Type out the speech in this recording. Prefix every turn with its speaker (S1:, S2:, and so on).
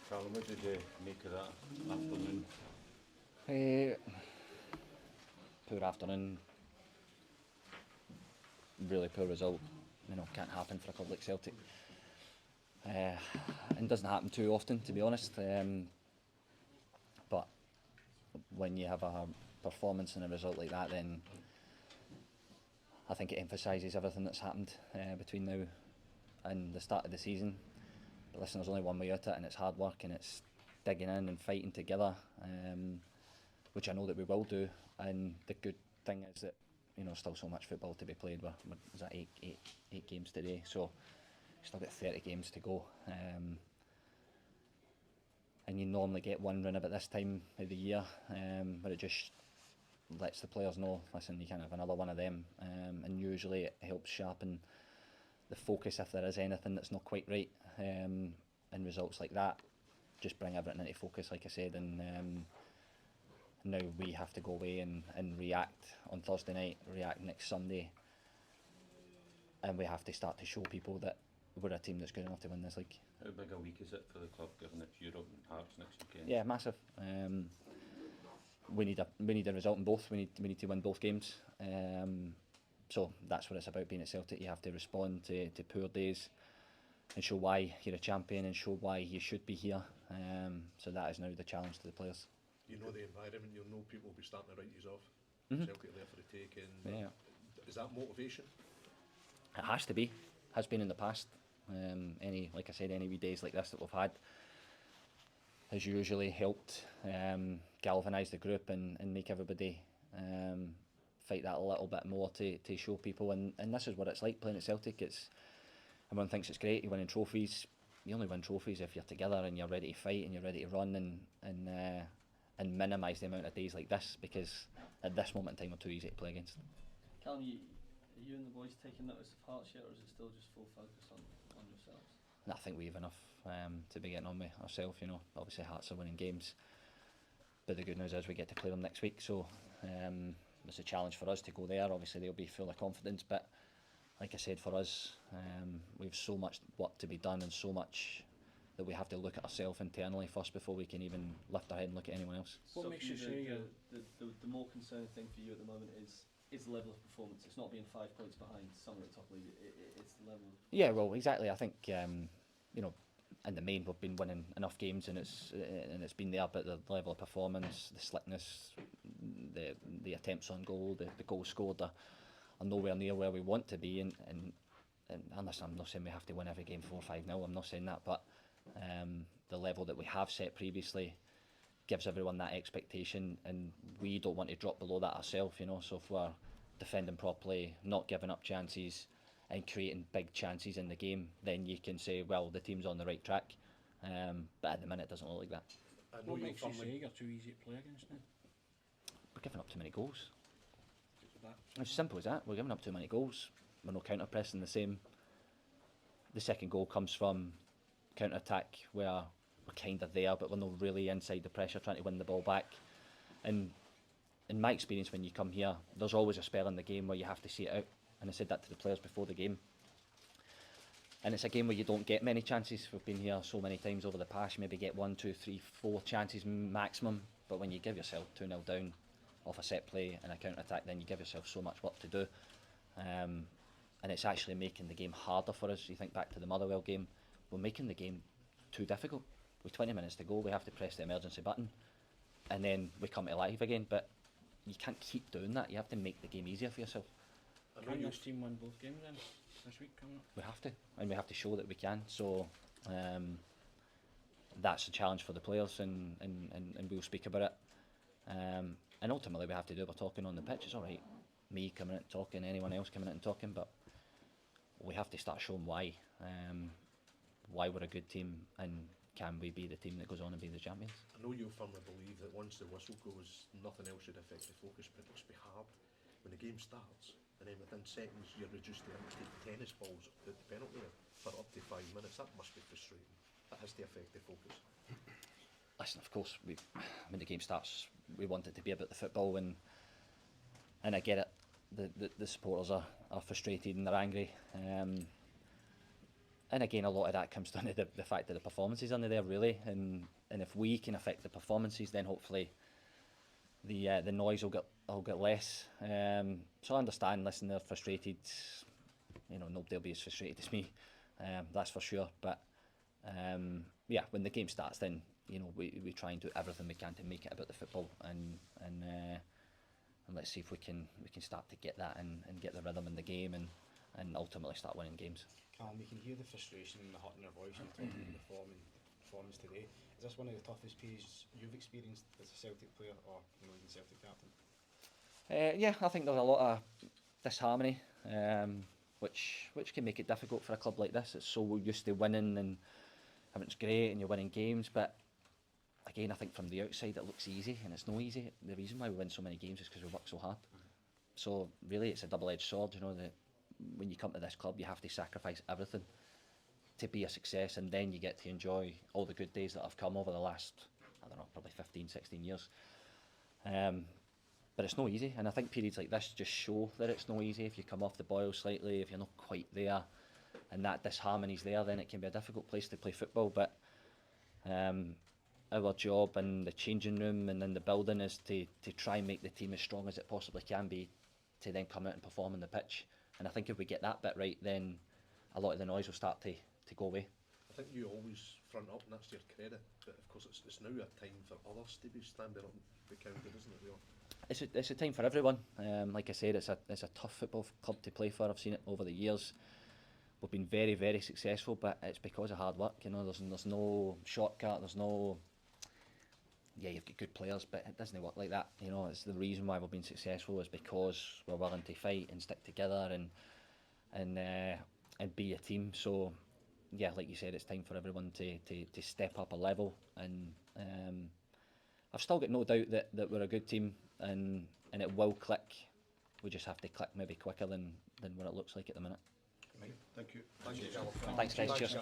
S1: Callum, what did you make of that afternoon?
S2: Eh, Poor afternoon, really poor result. Can't happen for a club like Celtic. And doesn't happen too often, to be honest. But when you have a performance and a result like that, then I think it emphasises everything that's happened between now and the start of the season. But listen, there's only one way out it, and it's hard work, and it's digging in and fighting together, which I know that we will do. And the good thing is that still so much football to be played. Was that eight games today? So still got 30 games to go. And you normally get one run about this time of the year, but it just lets the players know, listen, you can't have another one of them. And usually it helps sharpen the focus if there is anything that's not quite right. And results like that just bring everything into focus, like I said. And now we have to go away and react on Thursday night, react next Sunday. And we have to start to show people that we're a team that's good enough to win this league.
S1: How big a week is it for the club, given it's Europe and Hearts next weekend?
S2: Yeah, massive. We need a result in both. We need to win both games. So that's what it's about being at Celtic. You have to respond to poor days and show why you're a champion and show why you should be here. So that is now the challenge to the players.
S3: You know the environment, you'll know people will be starting to write you off. Celtic there for the taking.
S2: Yeah.
S3: Is that motivation?
S2: It has to be. Has been in the past. Like I said, any wee days like this that we've had has usually helped galvanise the group and make everybody fight that a little bit more to show people. And this is what it's like playing at Celtic. Everyone thinks it's great, you're winning trophies. You only win trophies if you're together and you're ready to fight and you're ready to run and minimise the amount of days like this, because at this moment in time we're too easy to play against.
S4: Callum, are you and the boys taking notice of Hearts yet, or is it still just full focus on yourselves?
S2: I think we have enough to be getting on with ourselves. Obviously Hearts are winning games, but the good news is we get to play them next week, so it's a challenge for us to go there. Obviously they'll be full of confidence, but like I said, for us, we've so much work to be done and so much that we have to look at ourselves internally first before we can even lift our head and look at anyone else.
S4: What so makes you say the more concerning thing for you at the moment is the level of performance? It's not being 5 points behind someone at the top league. It's the level.
S2: Yeah, well, exactly. I think in the main we've been winning enough games and it's been there, but the level of performance, the slickness, the attempts on goal, the goals scored are nowhere near where we want to be. And unless I'm not saying we have to win every game 4-5-0, I'm not saying that, but the level that we have set previously gives everyone that expectation, and we don't want to drop below that ourselves. So if we're defending properly, not giving up chances and creating big chances in the game, then you can say, well, the team's on the right track. But at the minute it doesn't look like that.
S5: What makes you say you're too easy to play against now?
S2: We're giving up too many goals. It's as simple as that. We're giving up too many goals. We're not counter-pressing the same. The second goal comes from counter-attack where we're kind of there, but we're not really inside the pressure trying to win the ball back. And in my experience, when you come here, there's always a spell in the game where you have to see it out. And I said that to the players before the game. And it's a game where you don't get many chances. We've been here so many times over the past, you maybe get 1, 2, 3, 4 chances maximum. But when you give yourself 2-0 down off a set play and a counter-attack, then you give yourself so much work to do. And it's actually making the game harder for us. You think back to the Motherwell game, we're making the game too difficult. With 20 minutes to go, we have to press the emergency button and then we come to life again. But you can't keep doing that. You have to make the game easier for yourself.
S5: Can this team win both games then this week coming up?
S2: We have to, and we have to show that we can. So that's a challenge for the players, and we'll speak about it. And ultimately we have to do it by talking on the pitch. It's alright, me coming out and talking, anyone else coming out and talking, but we have to start showing why we're a good team, and can we be the team that goes on and be the champions.
S3: I know you firmly believe that once the whistle goes, nothing else should affect the focus, but it must be hard when the game starts and then within seconds you're reduced to empty tennis balls at the penalty area for up to 5 minutes. That must be frustrating. That has to affect the focus.
S2: Listen, of course, when the game starts, we want it to be about the football, and I get it. The supporters are frustrated and they're angry. And again, a lot of that comes down to the fact that the performances aren't there really, and if we can affect the performances, then hopefully the noise will get less. So I understand. Listen, they're frustrated. You know, nobody will be as frustrated as me. That's for sure. But yeah, when the game starts, then you know we try and do everything we can to make it about the football, and let's see if we can start to get that and get the rhythm in the game, and ultimately start winning games.
S5: Callum, you can hear the frustration and the hurt in your voice when you're talking about the form and performance today. Is this one of the toughest periods you've experienced as a Celtic player, or even Celtic captain?
S2: Yeah, I think there's a lot of disharmony, which can make it difficult for a club like this. It's so used to winning and everything's great and you're winning games, but again, I think from the outside it looks easy, and it's no easy. The reason why we win so many games is because we work so hard. So really, it's a double-edged sword. You know, that when you come to this club, you have to sacrifice everything to be a success, and then you get to enjoy all the good days that have come over the last, I don't know, probably 15, 16 years. But it's no easy, and I think periods like this just show that it's no easy. If you come off the boil slightly, if you're not quite there, and that disharmony's there, then it can be a difficult place to play football. But our job in the changing room and in the building is to try and make the team as strong as it possibly can be, to then come out and perform on the pitch. And I think if we get that bit right, then a lot of the noise will start to go away.
S3: I think you always front up, and that's your credit. But of course, it's now a time for others to be standing up and be counted, isn't it? Really?
S2: It's a time for everyone. Like I said, it's a tough football club to play for. I've seen it over the years. We've been very, very successful, but it's because of hard work. You know, there's no shortcut. There's no. Yeah, you've got good players, but it doesn't work like that. You know, it's the reason why we've been successful is because we're willing to fight and stick together and be a team. So, yeah, like you said, it's time for everyone to step up a level. And I've still got no doubt that we're a good team, and it will click. We just have to click maybe quicker than what it looks like at the minute.
S3: Thank you.
S2: Thanks, guys. Cheers.